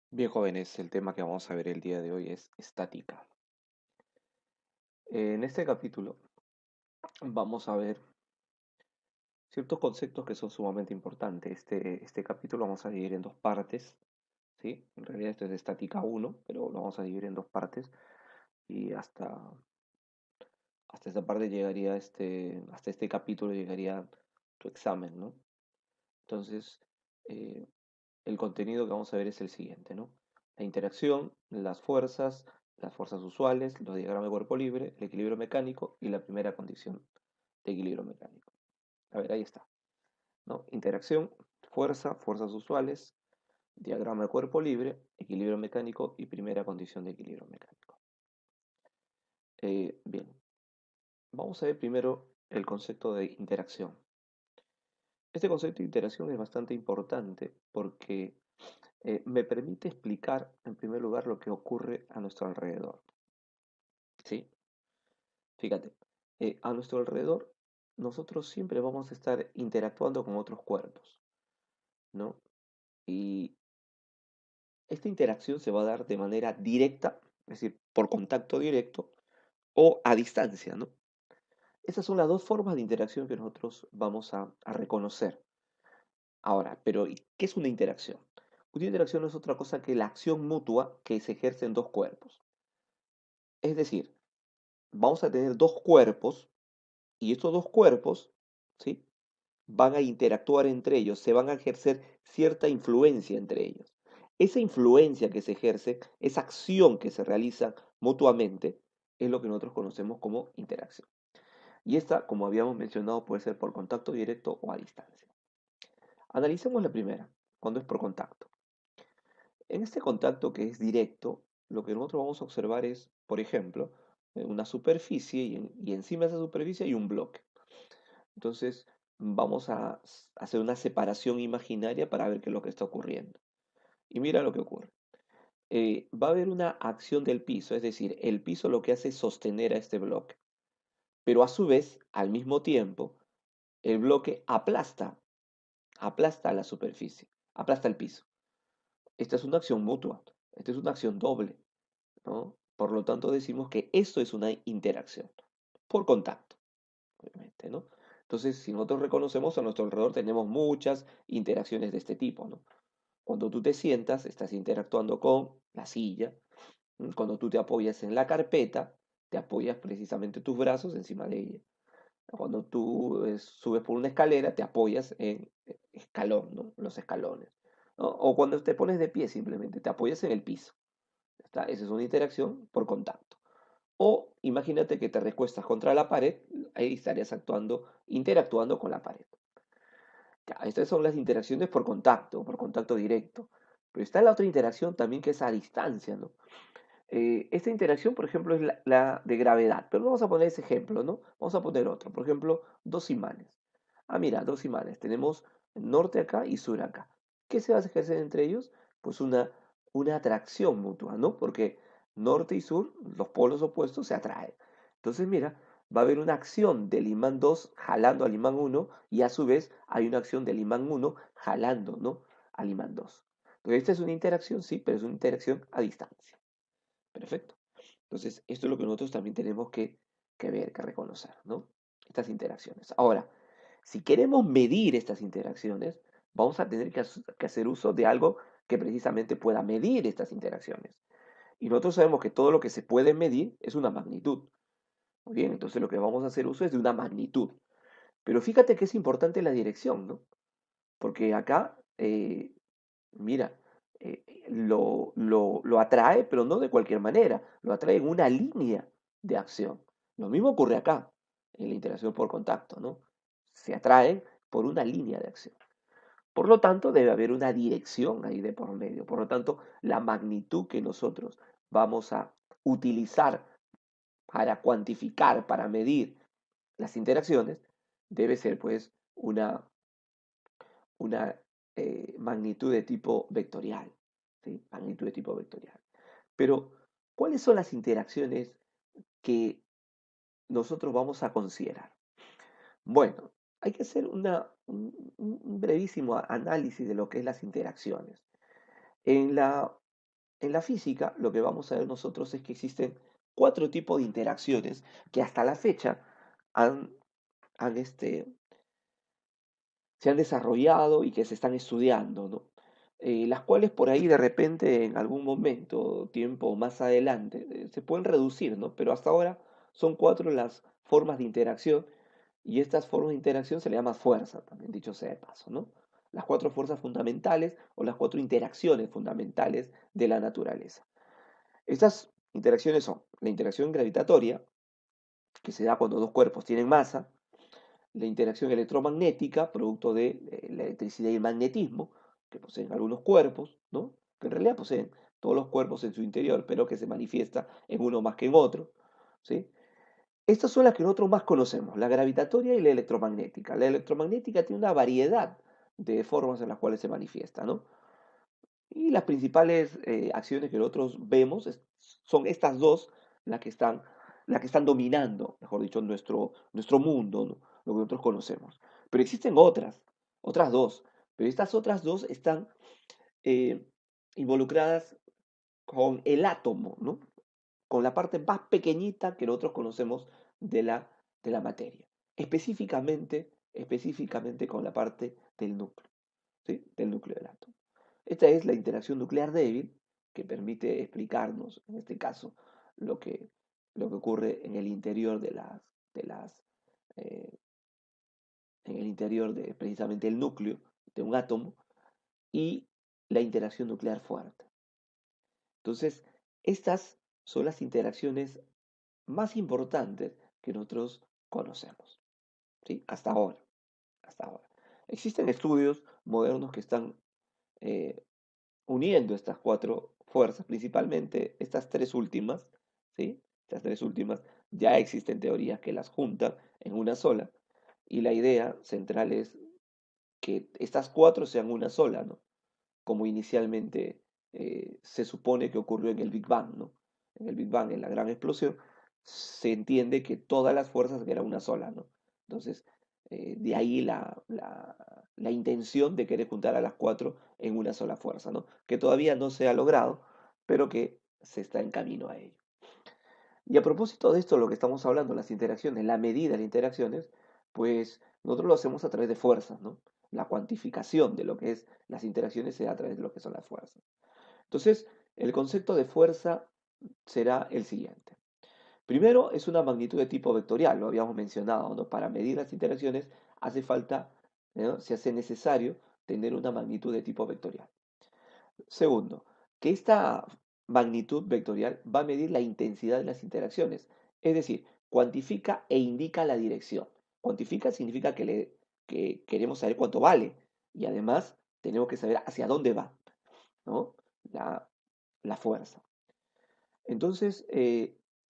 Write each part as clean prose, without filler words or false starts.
Bien, jóvenes, el tema que vamos a ver el día de hoy es estática. En este capítulo vamos a ver ciertos conceptos que son sumamente importantes. Este capítulo vamos a dividir en dos partes, ¿sí? En realidad esto es de estática uno, pero lo vamos a dividir en dos partes y hasta esta parte llegaría hasta este capítulo llegaría tu examen, ¿no? Entonces, eh, el contenido que vamos a ver es el siguiente, ¿no? La interacción, las fuerzas usuales, los diagramas de cuerpo libre, el equilibrio mecánico y la primera condición de equilibrio mecánico. A ver, ahí está, ¿no? Interacción, fuerzas usuales, diagrama de cuerpo libre, equilibrio mecánico y primera condición de equilibrio mecánico. Bien, vamos a ver primero el concepto de interacción. Este concepto de interacción es bastante importante porque me permite explicar, en primer lugar, lo que ocurre a nuestro alrededor. ¿Sí? Fíjate, a nuestro alrededor nosotros siempre vamos a estar interactuando con otros cuerpos, ¿no? Y esta interacción se va a dar de manera directa, es decir, por contacto directo, o a distancia, ¿no? Esas son las dos formas de interacción que nosotros vamos a reconocer. Ahora, pero ¿y qué es una interacción? Una interacción no es otra cosa que la acción mutua que se ejerce en dos cuerpos. Es decir, vamos a tener dos cuerpos y estos dos cuerpos, ¿sí? Van a interactuar entre ellos, se van a ejercer cierta influencia entre ellos. Esa influencia que se ejerce, esa acción que se realiza mutuamente, es lo que nosotros conocemos como interacción. Y esta, como habíamos mencionado, puede ser por contacto directo o a distancia. Analicemos la primera, cuando es por contacto. En este contacto que es directo, lo que nosotros vamos a observar es, por ejemplo, una superficie y encima de esa superficie hay un bloque. Entonces, vamos a hacer una separación imaginaria para ver qué es lo que está ocurriendo. Y mira lo que ocurre. Va a haber una acción del piso, es decir, el piso lo que hace es sostener a este bloque. Pero a su vez, al mismo tiempo, el bloque aplasta la superficie, aplasta el piso. Esta es una acción mutua, esta es una acción doble, ¿no? Por lo tanto, decimos que esto es una interacción por contacto, obviamente, ¿no? Entonces, si nosotros reconocemos a nuestro alrededor, tenemos muchas interacciones de este tipo, ¿no? Cuando tú te sientas, estás interactuando con la silla. Cuando tú te apoyas en la carpeta, te apoyas precisamente tus brazos encima de ella. Cuando tú subes por una escalera, te apoyas en escalón, ¿no? Los escalones, ¿no? O cuando te pones de pie, simplemente te apoyas en el piso. ¿Está? Esa es una interacción por contacto. O imagínate que te recuestas contra la pared, ahí estarías interactuando con la pared. Ya, estas son las interacciones por contacto directo. Pero está la otra interacción también que es a distancia, ¿no? Esta interacción, por ejemplo, es la de gravedad. Pero no vamos a poner ese ejemplo, ¿no? Vamos a poner otro. Por ejemplo, dos imanes. Ah, mira, dos imanes. Tenemos norte acá y sur acá. ¿Qué se va a ejercer entre ellos? Pues una atracción mutua, ¿no? Porque norte y sur, los polos opuestos, se atraen. Entonces, mira, va a haber una acción del imán 2 jalando al imán uno y a su vez hay una acción del imán uno jalando, ¿no? Al imán 2. Entonces, esta es una interacción, sí, pero es una interacción a distancia. Perfecto. Entonces, esto es lo que nosotros también tenemos que ver, que reconocer, ¿no? Estas interacciones. Ahora, si queremos medir estas interacciones, vamos a tener que hacer uso de algo que precisamente pueda medir estas interacciones. Y nosotros sabemos que todo lo que se puede medir es una magnitud. Muy bien, entonces lo que vamos a hacer uso es de una magnitud. Pero fíjate que es importante la dirección, ¿no? Porque acá, mira, lo atrae, pero no de cualquier manera, lo atrae en una línea de acción. Lo mismo ocurre acá, en la interacción por contacto, ¿no? Se atraen por una línea de acción. Por lo tanto, debe haber una dirección ahí de por medio. Por lo tanto, la magnitud que nosotros vamos a utilizar para cuantificar, para medir las interacciones, debe ser pues una magnitud de tipo vectorial, ¿sí? Magnitud de tipo vectorial. Pero, ¿cuáles son las interacciones que nosotros vamos a considerar? Bueno, hay que hacer un brevísimo análisis de lo que es las interacciones. En la En la física, lo que vamos a ver nosotros es que existen cuatro tipos de interacciones que hasta la fecha han, han, este, se han desarrollado y que se están estudiando, ¿no? Las cuales por ahí de repente en algún momento, tiempo más adelante, se pueden reducir, ¿no? Pero hasta ahora son cuatro las formas de interacción y estas formas de interacción se le llama fuerza, también dicho sea de paso, ¿no? Las cuatro fuerzas fundamentales o las cuatro interacciones fundamentales de la naturaleza. Estas interacciones son la interacción gravitatoria, que se da cuando dos cuerpos tienen masa, la interacción electromagnética, producto de la electricidad y el magnetismo, que poseen algunos cuerpos, ¿no? Que en realidad poseen todos los cuerpos en su interior, pero que se manifiesta en uno más que en otro, ¿sí? Estas son las que nosotros más conocemos, la gravitatoria y la electromagnética. La electromagnética tiene una variedad de formas en las cuales se manifiesta, ¿no? Y las principales acciones que nosotros vemos son estas dos las que están, las que están dominando, mejor dicho, nuestro mundo, ¿no? Lo que nosotros conocemos. Pero existen otras dos. Pero estas otras dos están eh, involucradas con el átomo, ¿no? Con la parte más pequeñita que nosotros conocemos de la materia. Específicamente con la parte del núcleo, ¿sí? Del núcleo del átomo. Esta es la interacción nuclear débil que permite explicarnos, en este caso, lo que, lo que ocurre en el interior de las, eh, en el interior de precisamente el núcleo de un átomo y la interacción nuclear fuerte. Entonces, estas son las interacciones más importantes que nosotros conocemos, ¿sí? Hasta ahora. Existen estudios modernos que están eh, uniendo estas cuatro fuerzas, principalmente estas tres últimas, ¿sí? Estas tres últimas, ya existen teorías que las juntan en una sola, y la idea central es que estas cuatro sean una sola, ¿no? Como inicialmente se supone que ocurrió en el Big Bang, ¿no? En el Big Bang, en la gran explosión, se entiende que todas las fuerzas eran una sola, ¿no? Entonces, de ahí la intención de querer juntar a las cuatro en una sola fuerza, ¿no? Que todavía no se ha logrado, pero que se está en camino a ello. Y a propósito de esto, lo que estamos hablando, las interacciones, la medida de las interacciones, pues nosotros lo hacemos a través de fuerzas, ¿no? La cuantificación de lo que es las interacciones se da a través de lo que son las fuerzas. Entonces, el concepto de fuerza será el siguiente. Primero, es una magnitud de tipo vectorial, lo habíamos mencionado, ¿no? Para medir las interacciones hace falta, ¿no? Se hace necesario tener una magnitud de tipo vectorial. Segundo, que esta magnitud vectorial va a medir la intensidad de las interacciones, es decir, cuantifica e indica la dirección. Cuantifica significa que queremos saber cuánto vale y además tenemos que saber hacia dónde va, ¿no? La, la fuerza. Entonces,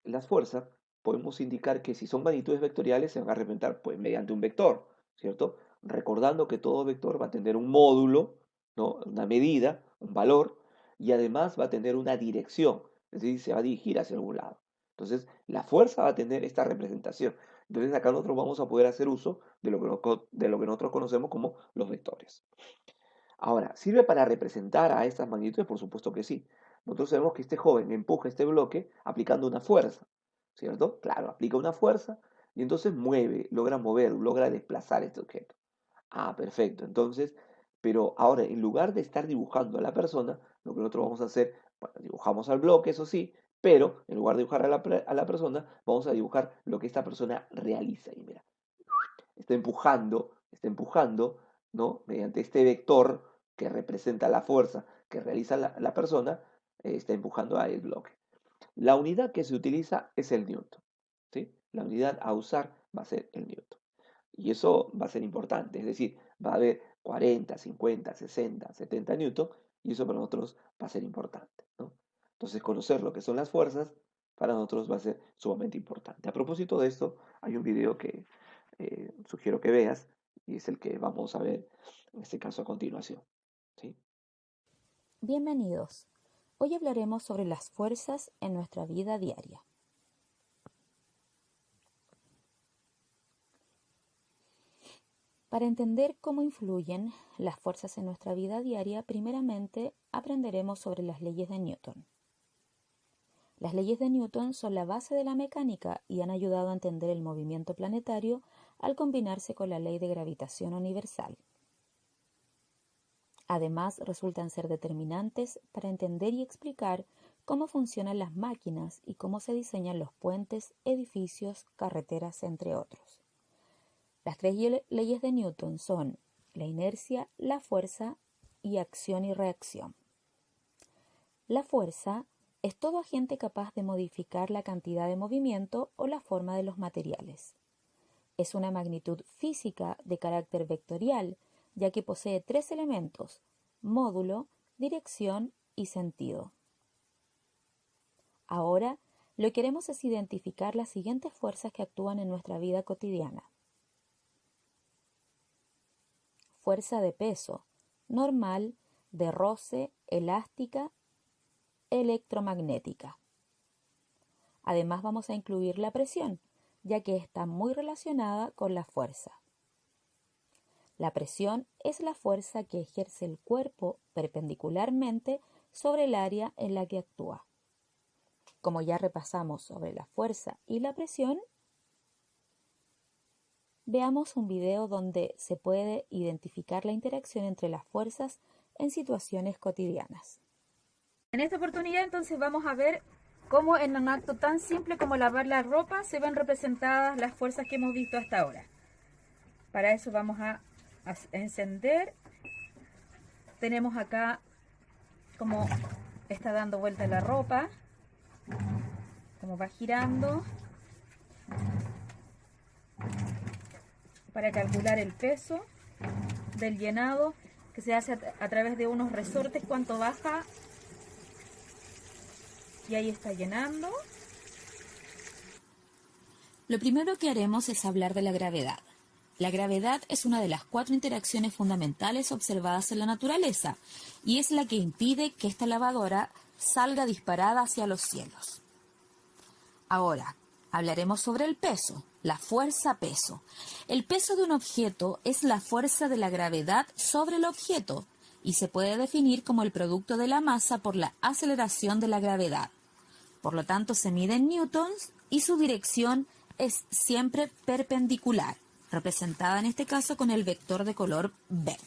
las fuerzas podemos indicar que si son magnitudes vectoriales se van a representar pues, mediante un vector, ¿cierto? Recordando que todo vector va a tener un módulo, ¿no? Una medida, un valor, y además va a tener una dirección, es decir, se va a dirigir hacia algún lado. Entonces, la fuerza va a tener esta representación. Entonces, acá nosotros vamos a poder hacer uso de lo que nosotros conocemos como los vectores. Ahora, ¿sirve para representar a estas magnitudes? Por supuesto que sí. Nosotros sabemos que este joven empuja este bloque aplicando una fuerza, ¿cierto? Claro, aplica una fuerza y entonces mueve, logra mover, logra desplazar este objeto. Ah, perfecto. Entonces, pero ahora, en lugar de estar dibujando a la persona, lo que nosotros vamos a hacer, bueno, dibujamos al bloque, eso sí, pero en lugar de dibujar a la persona, vamos a dibujar lo que esta persona realiza. Y mira, está empujando, ¿no? Mediante este vector que representa la fuerza que realiza la persona, está empujando a el bloque. La unidad que se utiliza es el newton, ¿sí? La unidad a usar va a ser el newton. Y eso va a ser importante, es decir, va a haber 40, 50, 60, 70 newton y eso para nosotros va a ser importante, ¿no? Entonces, conocer lo que son las fuerzas para nosotros va a ser sumamente importante. A propósito de esto, hay un video que sugiero que veas y es el que vamos a ver en este caso a continuación, ¿sí? Bienvenidos. Hoy hablaremos sobre las fuerzas en nuestra vida diaria. Para entender cómo influyen las fuerzas en nuestra vida diaria, primeramente aprenderemos sobre las leyes de Newton. Las leyes de Newton son la base de la mecánica y han ayudado a entender el movimiento planetario al combinarse con la ley de gravitación universal. Además, resultan ser determinantes para entender y explicar cómo funcionan las máquinas y cómo se diseñan los puentes, edificios, carreteras, entre otros. Las tres leyes de Newton son la inercia, la fuerza y acción y reacción. La fuerza es todo agente capaz de modificar la cantidad de movimiento o la forma de los materiales. Es una magnitud física de carácter vectorial, ya que posee tres elementos: módulo, dirección y sentido. Ahora, lo que queremos es identificar las siguientes fuerzas que actúan en nuestra vida cotidiana. Fuerza de peso, normal, de roce, elástica, electromagnética. Además vamos a incluir la presión, ya que está muy relacionada con la fuerza. La presión es la fuerza que ejerce el cuerpo perpendicularmente sobre el área en la que actúa. Como ya repasamos sobre la fuerza y la presión, veamos un video donde se puede identificar la interacción entre las fuerzas en situaciones cotidianas. En esta oportunidad entonces vamos a ver cómo en un acto tan simple como lavar la ropa se ven representadas las fuerzas que hemos visto hasta ahora. Para eso vamos a encender. Tenemos acá cómo está dando vuelta la ropa, cómo va girando, para calcular el peso del llenado que se hace a través de unos resortes, cuánto baja. Y ahí está llenando. Lo primero que haremos es hablar de la gravedad. La gravedad es una de las 4 interacciones fundamentales observadas en la naturaleza y es la que impide que esta lavadora salga disparada hacia los cielos. Ahora, hablaremos sobre el peso, la fuerza-peso. El peso de un objeto es la fuerza de la gravedad sobre el objeto y se puede definir como el producto de la masa por la aceleración de la gravedad. Por lo tanto, se mide en newtons y su dirección es siempre perpendicular, representada en este caso con el vector de color verde.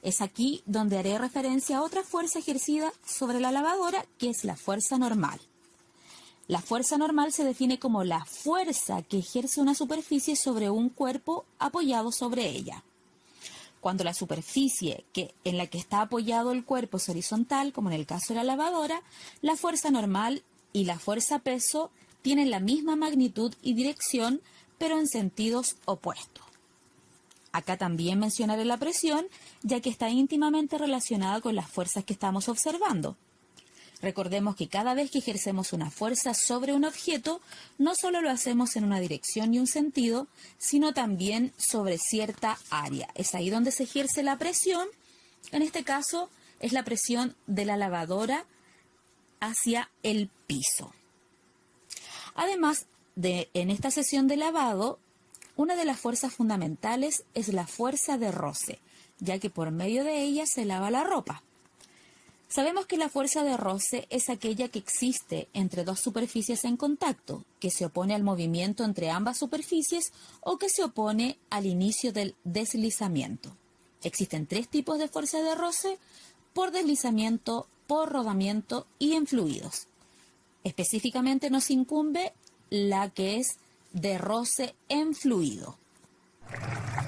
Es aquí donde haré referencia a otra fuerza ejercida sobre la lavadora, que es la fuerza normal. La fuerza normal se define como la fuerza que ejerce una superficie sobre un cuerpo apoyado sobre ella. Cuando la superficie en la que está apoyado el cuerpo es horizontal, como en el caso de la lavadora, la fuerza normal y la fuerza peso tienen la misma magnitud y dirección, pero en sentidos opuestos. Acá también mencionaré la presión, ya que está íntimamente relacionada con las fuerzas que estamos observando. Recordemos que cada vez que ejercemos una fuerza sobre un objeto, no solo lo hacemos en una dirección y un sentido, sino también sobre cierta área. Es ahí donde se ejerce la presión. En este caso, es la presión de la lavadora hacia el piso. Además, en esta sesión de lavado, una de las fuerzas fundamentales es la fuerza de roce, ya que por medio de ella se lava la ropa. Sabemos que la fuerza de roce es aquella que existe entre dos superficies en contacto, que se opone al movimiento entre ambas superficies o que se opone al inicio del deslizamiento. Existen 3 tipos de fuerza de roce: por deslizamiento, por rodamiento y en fluidos. Específicamente nos incumbe la que es de roce en fluido.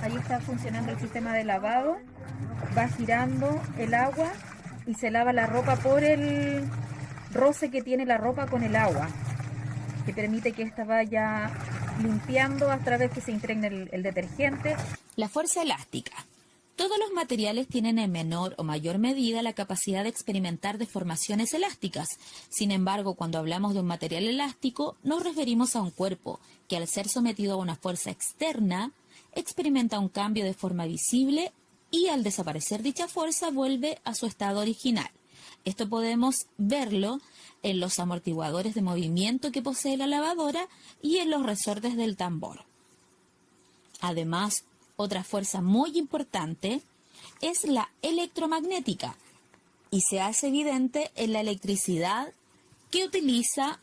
Ahí está funcionando el sistema de lavado, va girando el agua y se lava la ropa por el roce que tiene la ropa con el agua, que permite que ésta vaya limpiando a través que se impregne el detergente. La fuerza elástica. Todos los materiales tienen en menor o mayor medida la capacidad de experimentar deformaciones elásticas. Sin embargo, cuando hablamos de un material elástico, nos referimos a un cuerpo que, al ser sometido a una fuerza externa, experimenta un cambio de forma visible y al desaparecer dicha fuerza vuelve a su estado original. Esto podemos verlo en los amortiguadores de movimiento que posee la lavadora y en los resortes del tambor. Además, Otra fuerza muy importante es la electromagnética y se hace evidente en la electricidad que utiliza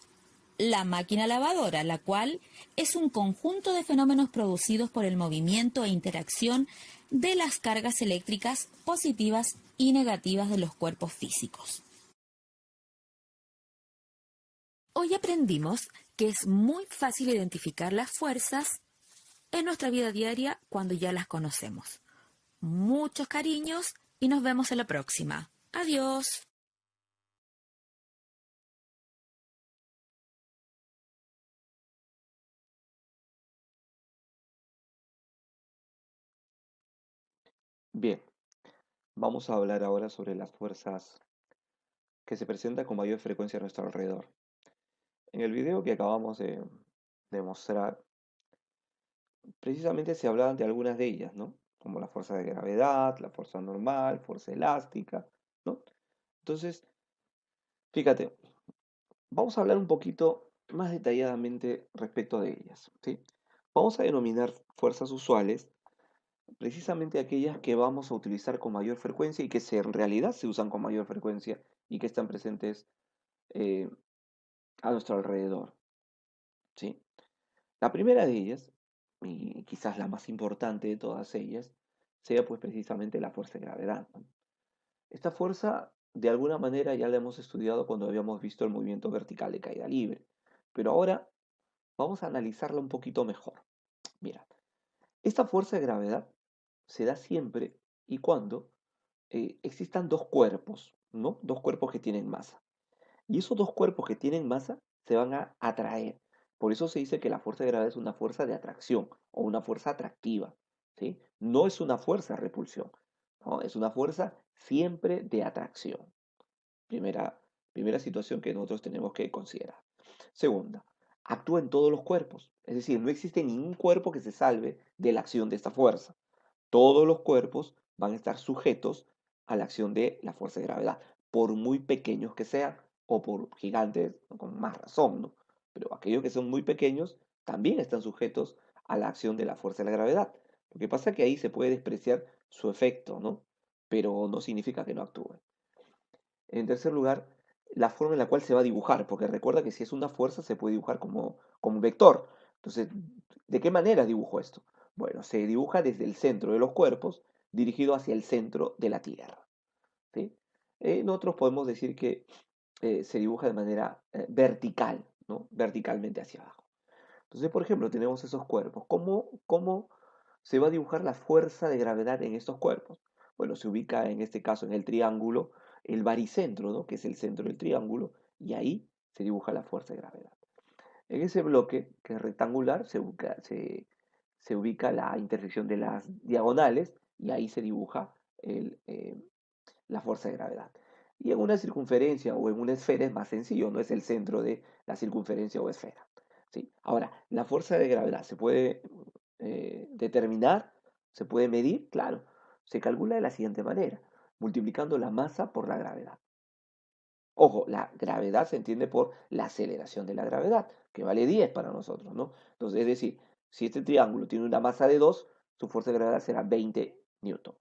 la máquina lavadora, la cual es un conjunto de fenómenos producidos por el movimiento e interacción de las cargas eléctricas positivas y negativas de los cuerpos físicos. Hoy aprendimos que es muy fácil identificar las fuerzas en nuestra vida diaria cuando ya las conocemos. Muchos cariños y nos vemos en la próxima. Adiós. Bien, vamos a hablar ahora sobre las fuerzas que se presentan con mayor frecuencia a nuestro alrededor. En el video que acabamos de mostrar, precisamente se hablaban de algunas de ellas, ¿no? Como la fuerza de gravedad, la fuerza normal, fuerza elástica, ¿no? Entonces, fíjate, vamos a hablar un poquito más detalladamente respecto de ellas, ¿sí? Vamos a denominar fuerzas usuales precisamente aquellas que vamos a utilizar con mayor frecuencia y que en realidad se usan con mayor frecuencia y que están presentes eh, a nuestro alrededor, ¿sí? La primera de ellas, y quizás la más importante de todas ellas, sea pues precisamente la fuerza de gravedad, ¿no? Esta fuerza, de alguna manera, ya la hemos estudiado cuando habíamos visto el movimiento vertical de caída libre, pero ahora vamos a analizarla un poquito mejor. Mira, esta fuerza de gravedad se da siempre y cuando existan dos cuerpos, ¿no? Dos cuerpos que tienen masa. Y esos dos cuerpos que tienen masa se van a atraer. Por eso se dice que la fuerza de gravedad es una fuerza de atracción o una fuerza atractiva, ¿sí? No es una fuerza de repulsión, ¿no? Es una fuerza siempre de atracción. Primera, primera situación que nosotros tenemos que considerar. Segunda, actúa en todos los cuerpos. Es decir, no existe ningún cuerpo que se salve de la acción de esta fuerza. Todos los cuerpos van a estar sujetos a la acción de la fuerza de gravedad, por muy pequeños que sean, o por gigantes, con más razón, ¿no? Pero aquellos que son muy pequeños también están sujetos a la acción de la fuerza de la gravedad. Lo que pasa es que ahí se puede despreciar su efecto, ¿no? Pero no significa que no actúe. En tercer lugar, la forma en la cual se va a dibujar, porque recuerda que si es una fuerza se puede dibujar como un vector. Entonces, ¿de qué manera dibujo esto? Bueno, se dibuja desde el centro de los cuerpos, dirigido hacia el centro de la Tierra, ¿sí? Nosotros podemos decir que se dibuja de manera vertical, ¿no? Verticalmente hacia abajo. Entonces, por ejemplo, tenemos esos cuerpos. ¿Cómo se va a dibujar la fuerza de gravedad en estos cuerpos? Bueno, se ubica en este caso en el triángulo el baricentro, ¿no? Que es el centro del triángulo, y ahí se dibuja la fuerza de gravedad. En ese bloque, que es rectangular, se ubica la intersección de las diagonales y ahí se dibuja la fuerza de gravedad. Y en una circunferencia o en una esfera es más sencillo, no es el centro de la circunferencia o esfera, ¿sí? Ahora, la fuerza de gravedad se puede determinar, se puede medir, claro, se calcula de la siguiente manera, multiplicando la masa por la gravedad. Ojo, la gravedad se entiende por la aceleración de la gravedad, que vale 10 para nosotros, ¿no? Entonces, es decir, si este triángulo tiene una masa de 2, su fuerza de gravedad será 20 newton.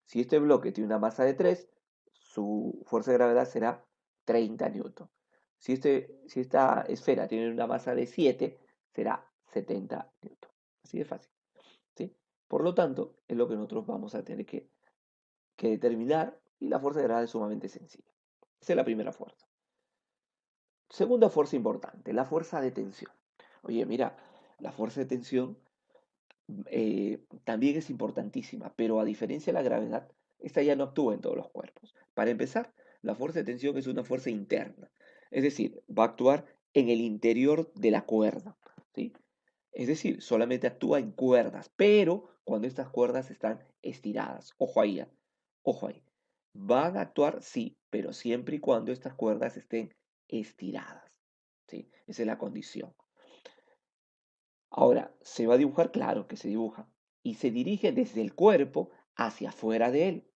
Si este bloque tiene una masa de 3, su fuerza de gravedad será 30 newton. Si esta esfera tiene una masa de 7, será 70 newton. Así de fácil, ¿sí? Por lo tanto, es lo que nosotros vamos a tener que determinar y la fuerza de gravedad es sumamente sencilla. Esa es la primera fuerza. Segunda fuerza importante, la fuerza de tensión. Oye, mira, la fuerza de tensión también es importantísima, pero a diferencia de la gravedad, esta ya no actúa en todos los cuerpos. Para empezar, la fuerza de tensión es una fuerza interna, es decir, va a actuar en el interior de la cuerda, ¿sí? Es decir, solamente actúa en cuerdas, pero cuando estas cuerdas están estiradas. Ojo ahí, ojo ahí. Van a actuar, sí, pero siempre y cuando estas cuerdas estén estiradas, ¿sí? Esa es la condición. Ahora, ¿se va a dibujar? Claro que se dibuja. Y se dirige desde el cuerpo hacia afuera de él,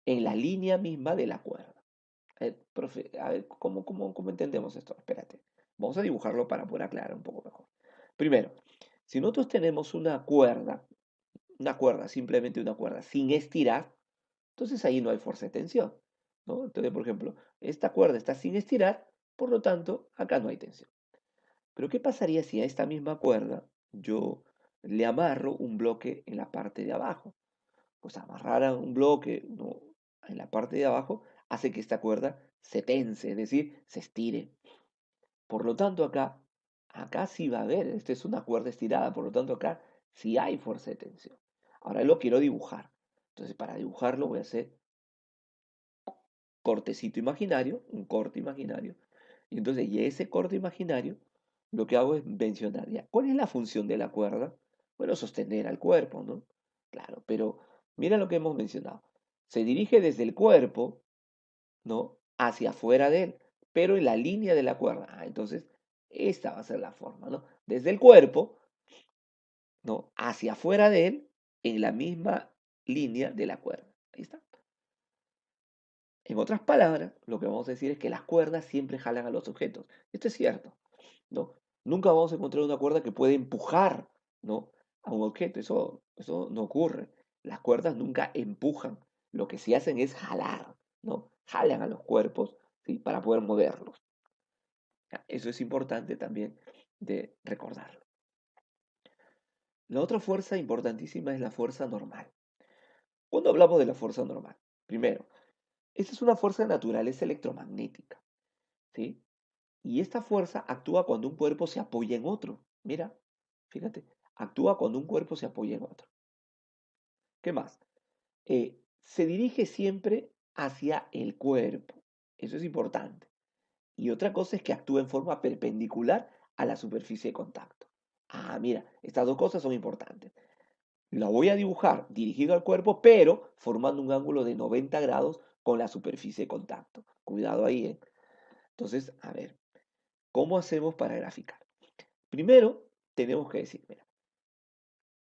en la línea misma de la cuerda. Profe, a ver, ¿cómo entendemos esto? Espérate. Vamos a dibujarlo para poder aclarar un poco mejor. Primero, si nosotros tenemos una cuerda, una cuerda, simplemente una cuerda, sin estirar, entonces ahí no hay fuerza de tensión, ¿no? Entonces, por ejemplo, esta cuerda está sin estirar, por lo tanto, acá no hay tensión. Pero ¿qué pasaría si a esta misma cuerda yo le amarro un bloque en la parte de abajo? Pues amarrar a un bloque, ¿no?, en la parte de abajo hace que esta cuerda se tense, es decir, se estire. Por lo tanto, acá sí va a haber, esta es una cuerda estirada, por lo tanto acá sí hay fuerza de tensión. Ahora lo quiero dibujar. Entonces, para dibujarlo voy a hacer cortecito imaginario, un corte imaginario. Y entonces, y ese corte imaginario, lo que hago es mencionar ya, ¿cuál es la función de la cuerda? Bueno, sostener al cuerpo, ¿no? Claro, pero mira lo que hemos mencionado. Se dirige desde el cuerpo, ¿no?, hacia afuera de él, pero en la línea de la cuerda. Entonces, esta va a ser la forma, ¿no? Desde el cuerpo, ¿no?, hacia afuera de él, en la misma línea de la cuerda. Ahí está. En otras palabras, lo que vamos a decir es que las cuerdas siempre jalan a los objetos. Esto es cierto, ¿no? Nunca vamos a encontrar una cuerda que puede empujar, ¿no?, a un objeto. Eso no ocurre. Las cuerdas nunca empujan. Lo que sí hacen es jalar, ¿no? Jalan a los cuerpos, ¿sí?, para poder moverlos. Eso es importante también de recordarlo. La otra fuerza importantísima es la fuerza normal. Cuando hablamos de la fuerza normal, primero, esta es una fuerza de naturaleza electromagnética, ¿sí? Y esta fuerza actúa cuando un cuerpo se apoya en otro. Mira, fíjate, actúa cuando un cuerpo se apoya en otro. ¿Qué más? Se dirige siempre hacia el cuerpo. Eso es importante. Y otra cosa es que actúa en forma perpendicular a la superficie de contacto. Mira, estas dos cosas son importantes. La voy a dibujar dirigido al cuerpo, pero formando un ángulo de 90 grados con la superficie de contacto. Cuidado ahí, ¿eh? Entonces, a ver, ¿cómo hacemos para graficar? Primero, tenemos que decir, mira,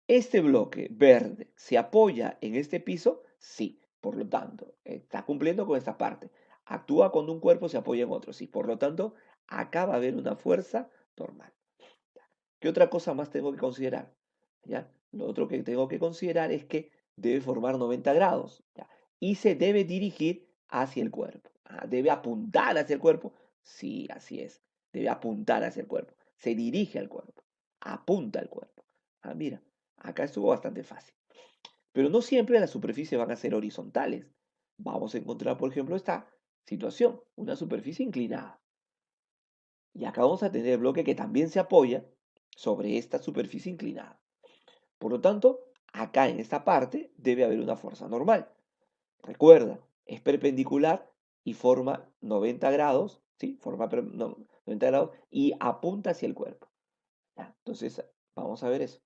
¿este bloque verde se apoya en este piso? Sí, por lo tanto, está cumpliendo con esta parte. Actúa cuando un cuerpo se apoya en otro, sí. Por lo tanto, acá va a haber una fuerza normal. ¿Qué otra cosa más tengo que considerar? ¿Ya? Lo otro que tengo que considerar es que debe formar 90 grados, ¿ya?, y se debe dirigir hacia el cuerpo. ¿Debe apuntar hacia el cuerpo? Sí, así es. Debe apuntar hacia el cuerpo. Se dirige al cuerpo. Apunta al cuerpo. Mira, acá estuvo bastante fácil. Pero no siempre las superficies van a ser horizontales. Vamos a encontrar, por ejemplo, esta situación, una superficie inclinada. Y acá vamos a tener el bloque que también se apoya sobre esta superficie inclinada. Por lo tanto, acá en esta parte debe haber una fuerza normal. Recuerda, es perpendicular y forma 90 grados, ¿sí? Forma 90 grados y apunta hacia el cuerpo. Entonces, vamos a ver eso.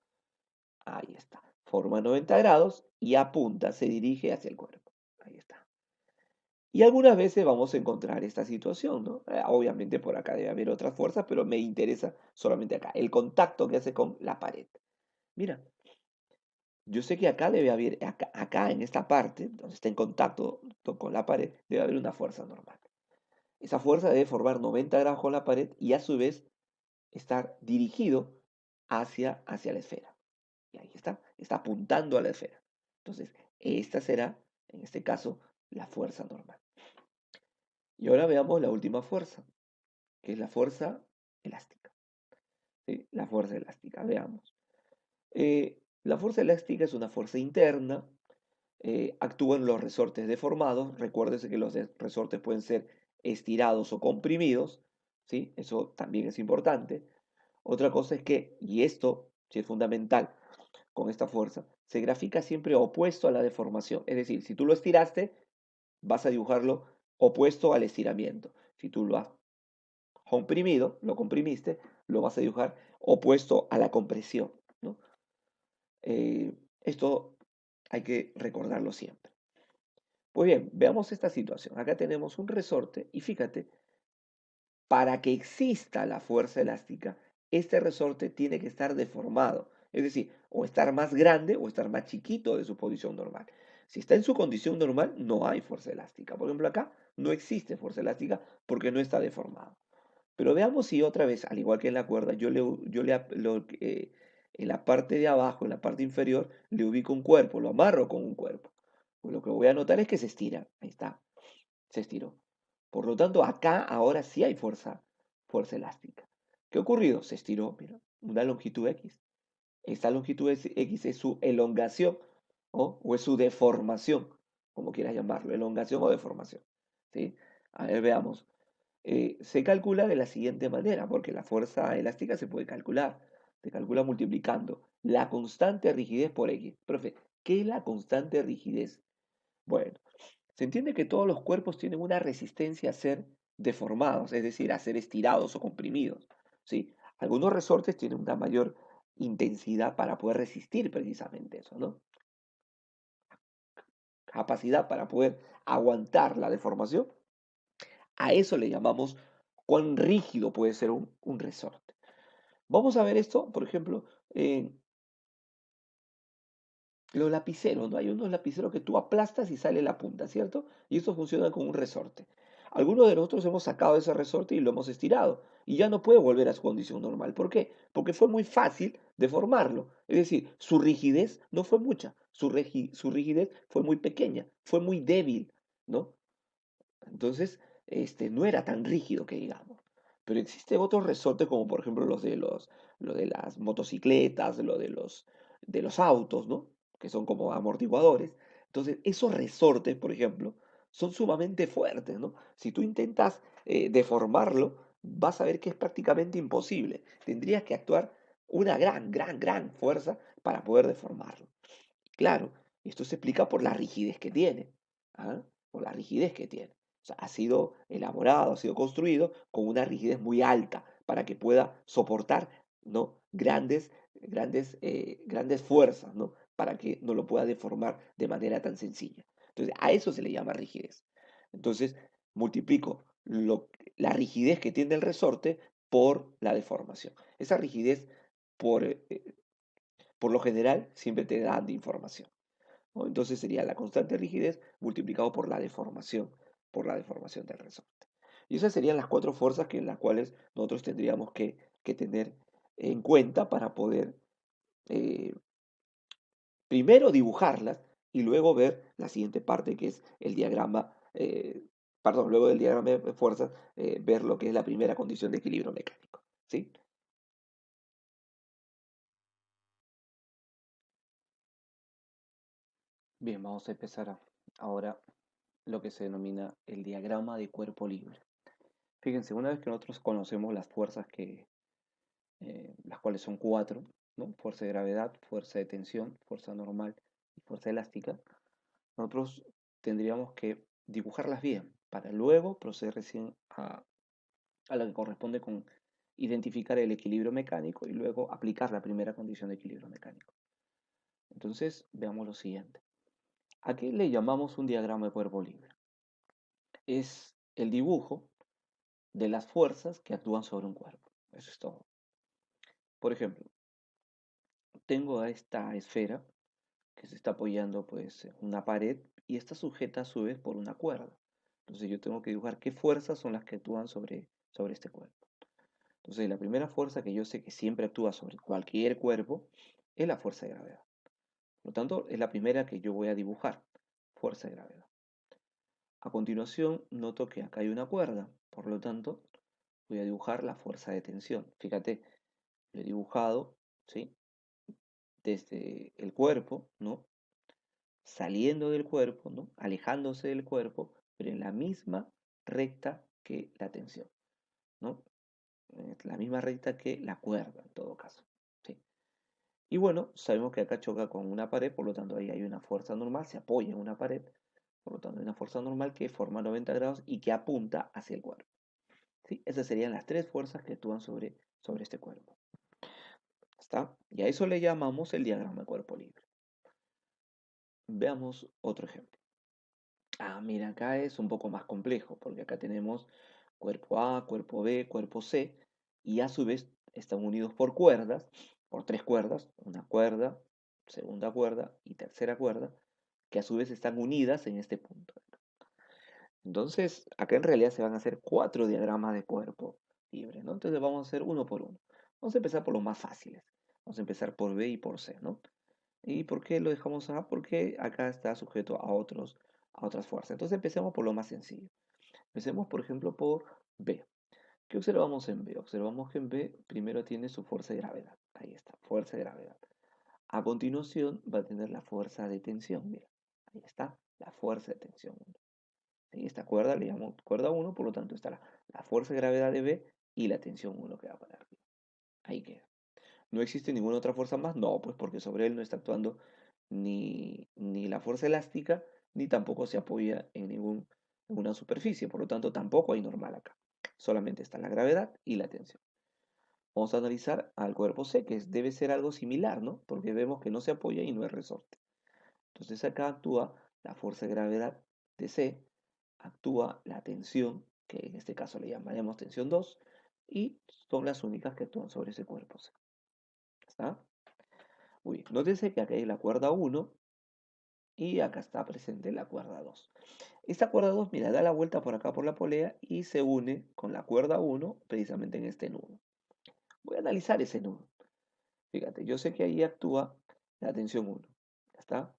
Ahí está. Forma 90 grados y apunta, se dirige hacia el cuerpo. Ahí está. Y algunas veces vamos a encontrar esta situación, ¿no? Obviamente por acá debe haber otras fuerzas, pero me interesa solamente acá, el contacto que hace con la pared. Mira, yo sé que acá debe haber, acá en esta parte, donde está en contacto con la pared, debe haber una fuerza normal. Esa fuerza debe formar 90 grados con la pared y a su vez estar dirigido hacia la esfera. Y ahí está apuntando a la esfera. Entonces, esta será, en este caso, la fuerza normal. Y ahora veamos la última fuerza, que es la fuerza elástica. ¿Sí? La fuerza elástica, veamos. La fuerza elástica es una fuerza interna, actúa en los resortes deformados. Recuérdese que los resortes pueden ser estirados o comprimidos, ¿sí? Eso también es importante. Otra cosa es que, y esto sí es fundamental con esta fuerza, se grafica siempre opuesto a la deformación. Es decir, si tú lo estiraste, vas a dibujarlo opuesto al estiramiento. Si tú lo has comprimido, lo comprimiste, lo vas a dibujar opuesto a la compresión, ¿no? Esto hay que recordarlo siempre. Pues bien, veamos esta situación. Acá tenemos un resorte y fíjate, para que exista la fuerza elástica, este resorte tiene que estar deformado. Es decir, o estar más grande o estar más chiquito de su posición normal. Si está en su condición normal, no hay fuerza elástica. Por ejemplo, acá no existe fuerza elástica porque no está deformado. Pero veamos si otra vez, al igual que en la cuerda, yo le En la parte de abajo, en la parte inferior, le ubico un cuerpo, lo amarro con un cuerpo. Pues lo que voy a notar es que se estira. Ahí está, se estiró. Por lo tanto, acá ahora sí hay fuerza elástica. ¿Qué ha ocurrido? Se estiró, mira, una longitud X. Esta longitud X es su elongación, ¿no? O es su deformación, como quieras llamarlo, elongación o deformación. ¿Sí? A ver, veamos. Se calcula de la siguiente manera, porque la fuerza elástica se puede calcular. Se calcula multiplicando la constante rigidez por X. Profe, ¿qué es la constante rigidez? Bueno, se entiende que todos los cuerpos tienen una resistencia a ser deformados, es decir, a ser estirados o comprimidos. ¿Sí? Algunos resortes tienen una mayor intensidad para poder resistir precisamente eso, ¿no? Capacidad para poder aguantar la deformación. A eso le llamamos cuán rígido puede ser un resorte. Vamos a ver esto, por ejemplo, en los lapiceros, ¿no? Hay unos lapiceros que tú aplastas y sale la punta, ¿cierto? Y esto funciona como un resorte. Algunos de nosotros hemos sacado ese resorte y lo hemos estirado y ya no puede volver a su condición normal. ¿Por qué? Porque fue muy fácil deformarlo. Es decir, su rigidez no fue mucha, su rigidez fue muy pequeña, fue muy débil, ¿no? Entonces, no era tan rígido que digamos. Pero existen otros resortes, como por ejemplo lo de las motocicletas, de los autos, ¿no? Que son como amortiguadores. Entonces, esos resortes, por ejemplo, son sumamente fuertes, ¿no? Si tú intentas deformarlo, vas a ver que es prácticamente imposible. Tendrías que actuar una gran fuerza para poder deformarlo. Claro, esto se explica por la rigidez que tiene, ¿ah? Por la rigidez que tiene. O sea, ha sido elaborado, ha sido construido con una rigidez muy alta para que pueda soportar, ¿no? Grandes fuerzas, ¿no? Para que no lo pueda deformar de manera tan sencilla. Entonces, a eso se le llama rigidez. Entonces, multiplico la rigidez que tiene el resorte por la deformación. Esa rigidez, por, eh, por lo general, siempre te da de información, ¿no? Entonces sería la constante rigidez multiplicado por la deformación del resorte. Y esas serían las cuatro fuerzas que en las cuales nosotros tendríamos que tener en cuenta para poder eh, primero dibujarlas y luego ver la siguiente parte que es el diagrama, perdón, luego del diagrama de fuerzas, ver lo que es la primera condición de equilibrio mecánico. ¿Sí? Bien, vamos a empezar ahora lo que se denomina el diagrama de cuerpo libre. Fíjense, una vez que nosotros conocemos las fuerzas las cuales son cuatro, ¿no? Fuerza de gravedad, fuerza de tensión, fuerza normal y fuerza elástica, nosotros tendríamos que dibujarlas bien para luego proceder recién a lo que corresponde con identificar el equilibrio mecánico y luego aplicar la primera condición de equilibrio mecánico. Entonces, veamos lo siguiente. ¿A qué le llamamos un diagrama de cuerpo libre? Es el dibujo de las fuerzas que actúan sobre un cuerpo. Eso es todo. Por ejemplo, tengo a esta esfera que se está apoyando pues en una pared y está sujeta a su vez por una cuerda. Entonces yo tengo que dibujar qué fuerzas son las que actúan sobre este cuerpo. Entonces la primera fuerza que yo sé que siempre actúa sobre cualquier cuerpo es la fuerza de gravedad. Por lo tanto, es la primera que yo voy a dibujar, fuerza de gravedad. A continuación, noto que acá hay una cuerda, por lo tanto, voy a dibujar la fuerza de tensión. Fíjate, lo he dibujado, ¿sí? Desde el cuerpo, ¿no? Saliendo del cuerpo, ¿no? Alejándose del cuerpo, pero en la misma recta que la tensión, ¿no? La misma recta que la cuerda, en todo caso, ¿sí? Y bueno, sabemos que acá choca con una pared, por lo tanto ahí hay una fuerza normal, se apoya en una pared, por lo tanto hay una fuerza normal que forma 90 grados y que apunta hacia el cuerpo, ¿sí? Esas serían las tres fuerzas que actúan sobre este cuerpo, ¿está? Y a eso le llamamos el diagrama de cuerpo libre. Veamos otro ejemplo. Ah, mira, acá es un poco más complejo, porque acá tenemos cuerpo A, cuerpo B, cuerpo C, y a su vez están unidos por cuerdas, por tres cuerdas, una cuerda, segunda cuerda y tercera cuerda, que a su vez están unidas en este punto. Entonces, acá en realidad se van a hacer cuatro diagramas de cuerpo libre, ¿no? Entonces vamos a hacer uno por uno. Vamos a empezar por los más fáciles. Vamos a empezar por B y por C, ¿no? ¿Y por qué lo dejamos A? Porque acá está sujeto a otras fuerzas. Entonces empecemos por lo más sencillo. Empecemos, por ejemplo, por B. ¿Qué observamos en B? Observamos que en B primero tiene su fuerza de gravedad. Ahí está, fuerza de gravedad. A continuación va a tener la fuerza de tensión. Mira, ahí está, la fuerza de tensión. ¿Sí? Esta cuerda le llamamos cuerda 1, por lo tanto está la fuerza de gravedad de B y la tensión 1 que va para arriba. Ahí queda. ¿No existe ninguna otra fuerza más? No, pues porque sobre él no está actuando ni la fuerza elástica, ni tampoco se apoya en ninguna superficie. Por lo tanto, tampoco hay normal acá. Solamente está la gravedad y la tensión. Vamos a analizar al cuerpo C, que debe ser algo similar, ¿no? Porque vemos que no se apoya y no es resorte. Entonces acá actúa la fuerza de gravedad de C, actúa la tensión, que en este caso le llamaremos tensión 2, y son las únicas que actúan sobre ese cuerpo C. ¿Está? Uy, nótese que acá hay la cuerda 1 y acá está presente la cuerda 2. Esta cuerda 2, mira, da la vuelta por acá por la polea y se une con la cuerda 1 precisamente en este nudo. Voy a analizar ese nudo. Fíjate, yo sé que ahí actúa la tensión 1. ¿Ya está?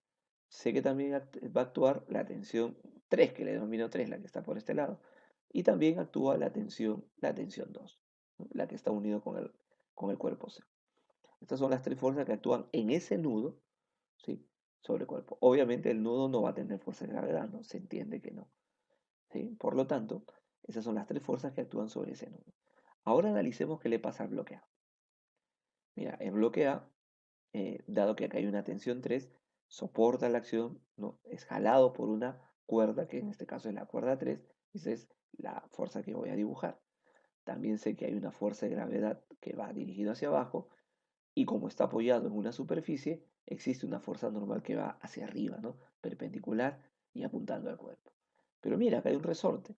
Sé que también va a actuar la tensión 3, que le denomino 3, la que está por este lado. Y también actúa la tensión 2, ¿no? La que está unido con el cuerpo C. Estas son las tres fuerzas que actúan en ese nudo, ¿sí? Sobre el cuerpo. Obviamente el nudo no va a tener fuerza de gravedad, ¿no? Se entiende que no. ¿Sí? Por lo tanto, esas son las tres fuerzas que actúan sobre ese nudo. Ahora analicemos qué le pasa al bloque A. Mira, el bloque A, dado que acá hay una tensión 3, soporta la acción, ¿no? Es jalado por una cuerda, que en este caso es la cuerda 3, esa es la fuerza que voy a dibujar. También sé que hay una fuerza de gravedad que va dirigida hacia abajo, y como está apoyado en una superficie, existe una fuerza normal que va hacia arriba, ¿no? Perpendicular y apuntando al cuerpo. Pero mira, acá hay un resorte.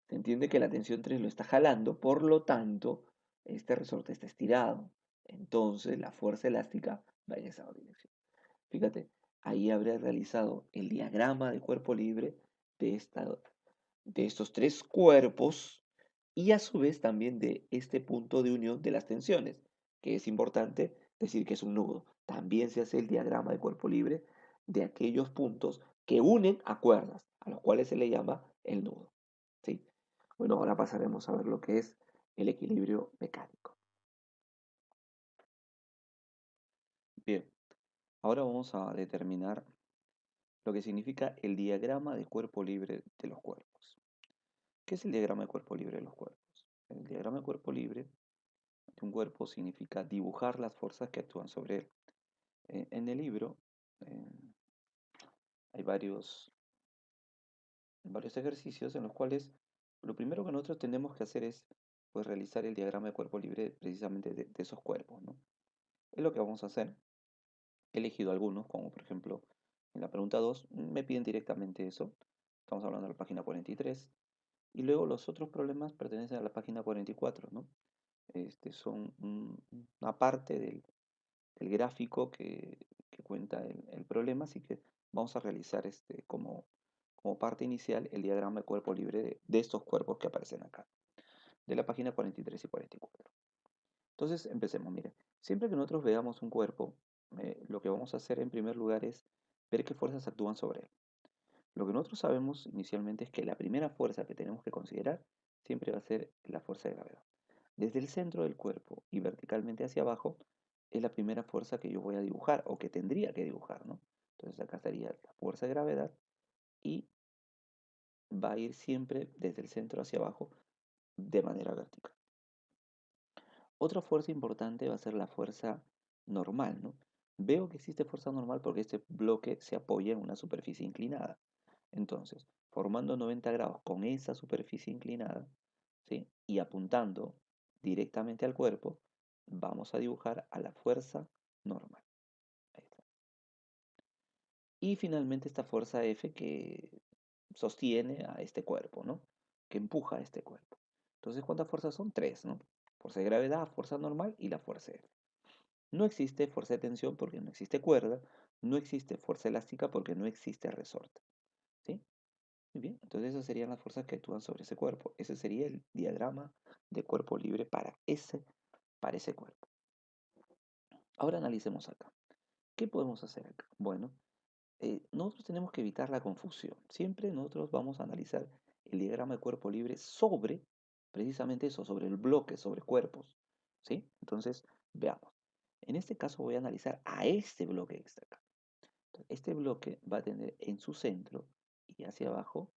Se entiende que la tensión 3 lo está jalando, por lo tanto, este resorte está estirado. Entonces, la fuerza elástica va en esa dirección. Fíjate, ahí habría realizado el diagrama de cuerpo libre de, de estos tres cuerpos y a su vez también de este punto de unión de las tensiones, que es importante decir que es un nudo. También se hace el diagrama de cuerpo libre de aquellos puntos que unen a cuerdas, a los cuales se le llama el nudo. ¿Sí? Bueno, ahora pasaremos a ver lo que es el equilibrio mecánico. Bien, ahora vamos a determinar lo que significa el diagrama de cuerpo libre de los cuerpos. ¿Qué es el diagrama de cuerpo libre de los cuerpos? El diagrama de cuerpo libre de un cuerpo significa dibujar las fuerzas que actúan sobre él. En el libro eh, hay varios ejercicios en los cuales lo primero que nosotros tenemos que hacer es pues, realizar el diagrama de cuerpo libre precisamente de esos cuerpos, ¿no? Es lo que vamos a hacer. He elegido algunos, como por ejemplo en la pregunta 2 me piden directamente eso. Estamos hablando de la página 43. Y luego los otros problemas pertenecen a la página 44, ¿no? Son una parte del gráfico que cuenta el problema, así que vamos a realizar como parte inicial el diagrama de cuerpo libre de estos cuerpos que aparecen acá, de la página 43 y 44. Entonces empecemos, miren, siempre que nosotros veamos un cuerpo, lo que vamos a hacer en primer lugar es ver qué fuerzas actúan sobre él. Lo que nosotros sabemos inicialmente es que la primera fuerza que tenemos que considerar siempre va a ser la fuerza de gravedad. Desde el centro del cuerpo y verticalmente hacia abajo es la primera fuerza que yo voy a dibujar o que tendría que dibujar, ¿no? Entonces acá estaría la fuerza de gravedad y va a ir siempre desde el centro hacia abajo de manera vertical. Otra fuerza importante va a ser la fuerza normal, ¿no? Veo que existe fuerza normal porque este bloque se apoya en una superficie inclinada. Entonces, formando 90 grados con esa superficie inclinada, ¿sí? Y apuntando directamente al cuerpo, vamos a dibujar a la fuerza normal. Ahí está. Y finalmente esta fuerza F que sostiene a este cuerpo, ¿no? Que empuja a este cuerpo. Entonces, ¿cuántas fuerzas son? Tres, ¿no? Fuerza de gravedad, fuerza normal y la fuerza F. No existe fuerza de tensión porque no existe cuerda, no existe fuerza elástica porque no existe resorte, ¿sí? Muy bien, entonces esas serían las fuerzas que actúan sobre ese cuerpo. Ese sería el diagrama de cuerpo libre para ese cuerpo. Ahora analicemos acá. ¿Qué podemos hacer acá? Bueno, nosotros tenemos que evitar la confusión. Siempre nosotros vamos a analizar el diagrama de cuerpo libre sobre, precisamente eso, sobre el bloque, sobre cuerpos. ¿Sí? Entonces, veamos. En este caso voy a analizar a este bloque que está acá. Entonces, este bloque va a tener en su centro y hacia abajo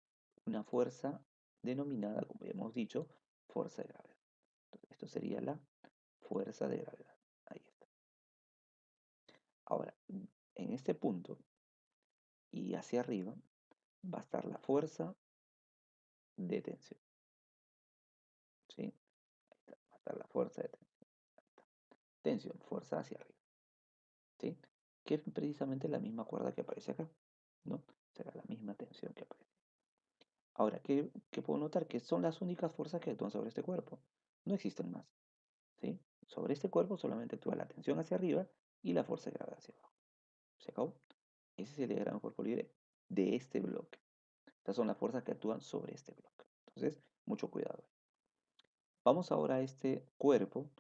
una fuerza denominada, como ya hemos dicho, fuerza de gravedad. Entonces, esto sería la fuerza de gravedad. Ahí está. Ahora, en este punto y hacia arriba va a estar la fuerza de tensión. ¿Sí? Ahí está, va a estar la fuerza de tensión. Ahí está. Tensión, fuerza hacia arriba. ¿Sí? Que es precisamente la misma cuerda que aparece acá. ¿No? Será la misma tensión que aparece. Ahora, ¿qué puedo notar? Que son las únicas fuerzas que actúan sobre este cuerpo. No existen más. ¿Sí? Sobre este cuerpo solamente actúa la tensión hacia arriba y la fuerza de gravedad hacia abajo. ¿Se acabó? Ese es el diagrama de cuerpo libre de este bloque. Estas son las fuerzas que actúan sobre este bloque. Entonces, mucho cuidado. Vamos ahora a este cuerpo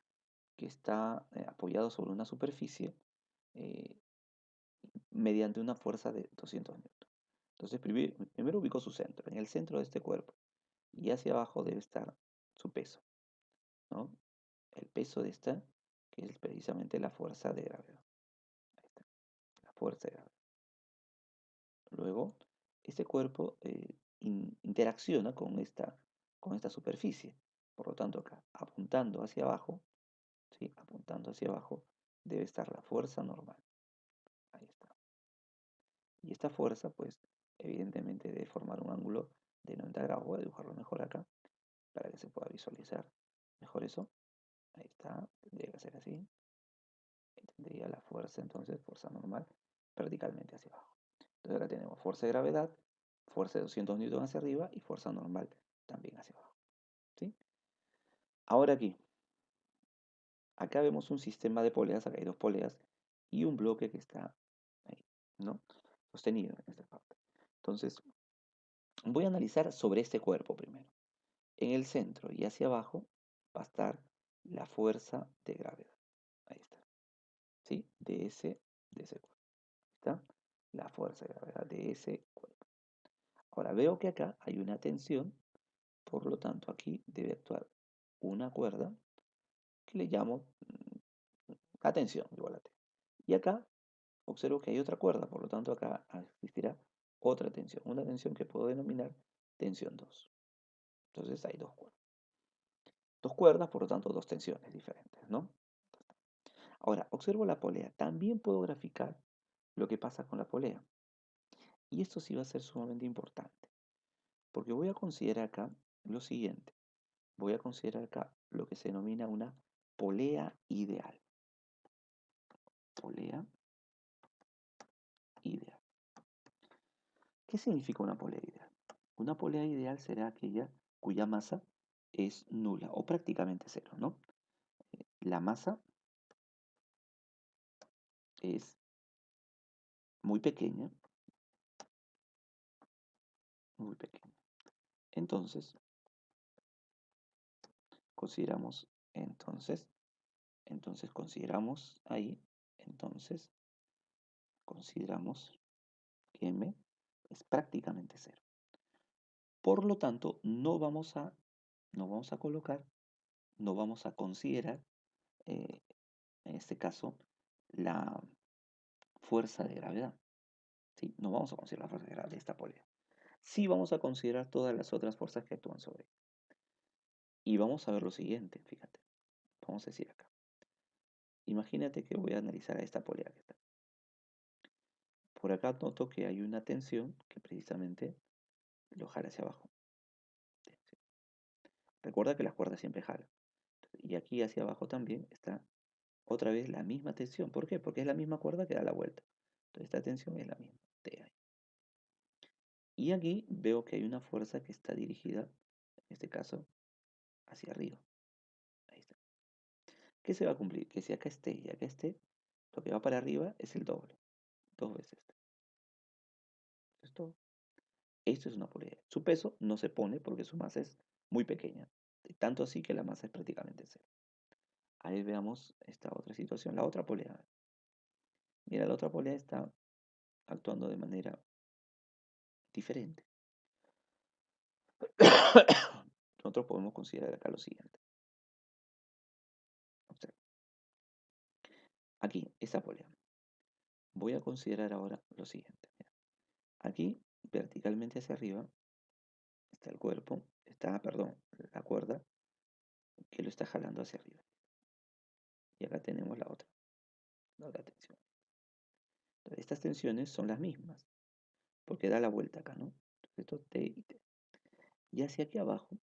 que está apoyado sobre una superficie eh, mediante una fuerza de 200 newtons. Entonces, primero ubico su centro, en el centro de este cuerpo, y hacia abajo debe estar su peso, ¿no? El peso de esta, que es precisamente la fuerza de gravedad. Ahí está, la fuerza de gravedad. Luego, este cuerpo interacciona con esta superficie. Por lo tanto, acá, apuntando hacia abajo, ¿sí? Apuntando hacia abajo, debe estar la fuerza normal. Ahí está. Y esta fuerza, pues, evidentemente debe formar un ángulo de 90 grados. Voy a dibujarlo mejor acá para que se pueda visualizar mejor eso. Ahí está. Tendría que ser así. Y tendría la fuerza, entonces, fuerza normal, verticalmente hacia abajo. Entonces ahora tenemos fuerza de gravedad, fuerza de 200 newton hacia arriba y fuerza normal también hacia abajo. ¿Sí? Ahora aquí, acá vemos un sistema de poleas, acá hay dos poleas y un bloque que está ahí, ¿no? Sostenido en esta parte. Entonces, voy a analizar sobre este cuerpo primero. En el centro y hacia abajo va a estar la fuerza de gravedad. Ahí está. ¿Sí? De ese cuerpo. ¿Está? La fuerza de gravedad de ese cuerpo. Ahora veo que acá hay una tensión, por lo tanto aquí debe actuar una cuerda que le llamo la tensión igual a T. Y acá observo que hay otra cuerda, por lo tanto acá existirá otra tensión, una tensión que puedo denominar tensión 2. Entonces hay dos cuerdas. Dos cuerdas, por lo tanto dos tensiones diferentes, ¿no? Ahora, observo la polea. También puedo graficar lo que pasa con la polea. Y esto sí va a ser sumamente importante, porque voy a considerar acá lo siguiente. Voy a considerar acá lo que se denomina una polea ideal. Polea ideal. ¿Qué significa una polea ideal? Una polea ideal será aquella cuya masa es nula o prácticamente cero, ¿no? La masa es muy pequeña, muy pequeña. Entonces, consideramos, entonces consideramos ahí, entonces consideramos que m es prácticamente cero. Por lo tanto, no vamos a colocar, no vamos a considerar, eh, en este caso, la fuerza de gravedad. ¿Sí? No vamos a considerar la fuerza de gravedad de esta polea. Sí vamos a considerar todas las otras fuerzas que actúan sobre ella. Y vamos a ver lo siguiente, fíjate. Vamos a decir acá. Imagínate que voy a analizar a esta polea que está. Por acá noto que hay una tensión que precisamente lo jala hacia abajo. Recuerda que las cuerdas siempre jalan. Y aquí hacia abajo también está otra vez la misma tensión. ¿Por qué? Porque es la misma cuerda que da la vuelta. Entonces esta tensión es la misma. T ahí. Y aquí veo que hay una fuerza que está dirigida, en este caso, hacia arriba. Ahí está. ¿Qué se va a cumplir? Que si acá esté y acá esté, lo que va para arriba es el doble. Dos veces este. Eso es todo. Esto es una polea. Su peso no se pone porque su masa es muy pequeña. Tanto así que la masa es prácticamente cero. Ahí veamos esta otra situación, la otra polea. Mira, la otra polea está actuando de manera diferente. Nosotros podemos considerar acá lo siguiente. Observa. Aquí, esa polea. Voy a considerar ahora lo siguiente. Mira. Aquí, verticalmente hacia arriba, está el cuerpo, perdón, la cuerda que lo está jalando hacia arriba. Y acá tenemos la otra tensión. Entonces, estas tensiones son las mismas, porque da la vuelta acá, ¿no? Entonces, esto T y T. Y hacia aquí abajo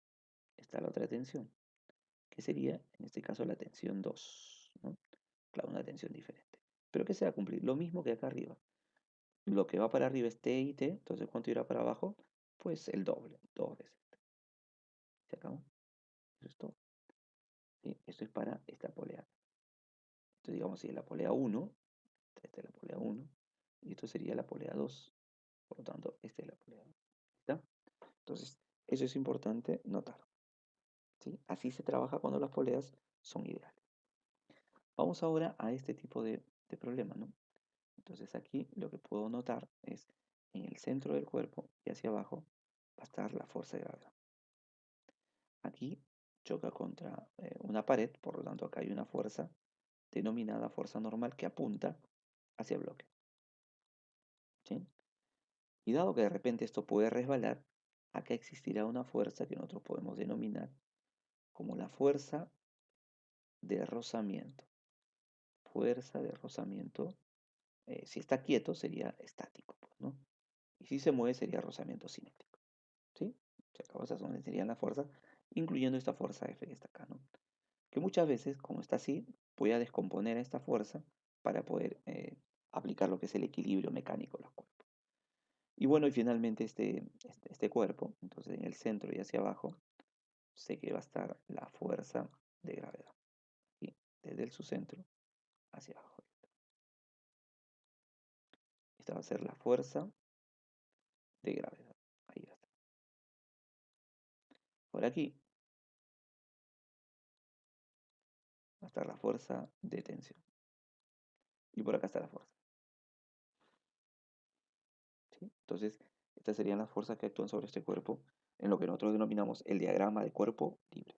está la otra tensión, que sería, en este caso, la tensión 2, ¿no? Claro, una tensión diferente. Pero ¿qué se va a cumplir? Lo mismo que acá arriba. Lo que va para arriba es T y T, entonces ¿cuánto irá para abajo? Pues el doble, 2 veces T. ¿Se acabó? Eso es todo. ¿Sí? Esto es para esta polea. Entonces digamos, si es la polea 1, esta es la polea 1, y esto sería la polea 2. Por lo tanto, esta es la polea 2. ¿Está? Entonces, eso es importante notar. ¿Sí? Así se trabaja cuando las poleas son ideales. Vamos ahora a este tipo de problema, ¿no? Entonces aquí lo que puedo notar es en el centro del cuerpo y hacia abajo va a estar la fuerza de gravedad. Aquí choca contra una pared, por lo tanto acá hay una fuerza denominada fuerza normal que apunta hacia el bloque. ¿Sí? Y dado que de repente esto puede resbalar, acá existirá una fuerza que nosotros podemos denominar como la fuerza de rozamiento. Fuerza de rozamiento. Si está quieto sería estático, pues, ¿no? Y si se mueve sería rozamiento cinético. ¿Sí? Se acabó, esas serían las fuerzas, incluyendo esta fuerza F que está acá, ¿no? Que muchas veces, como está así, voy a descomponer a esta fuerza para poder aplicar lo que es el equilibrio mecánico de los cuerpos. Y bueno, y finalmente este cuerpo, entonces en el centro y hacia abajo, sé que va a estar la fuerza de gravedad. Y desde su centro hacia abajo. Esta va a ser la fuerza de gravedad. Ahí va a estar. Por aquí va a estar la fuerza de tensión. Y por acá está la fuerza. ¿Sí? Entonces, estas serían las fuerzas que actúan sobre este cuerpo en lo que nosotros denominamos el diagrama de cuerpo libre.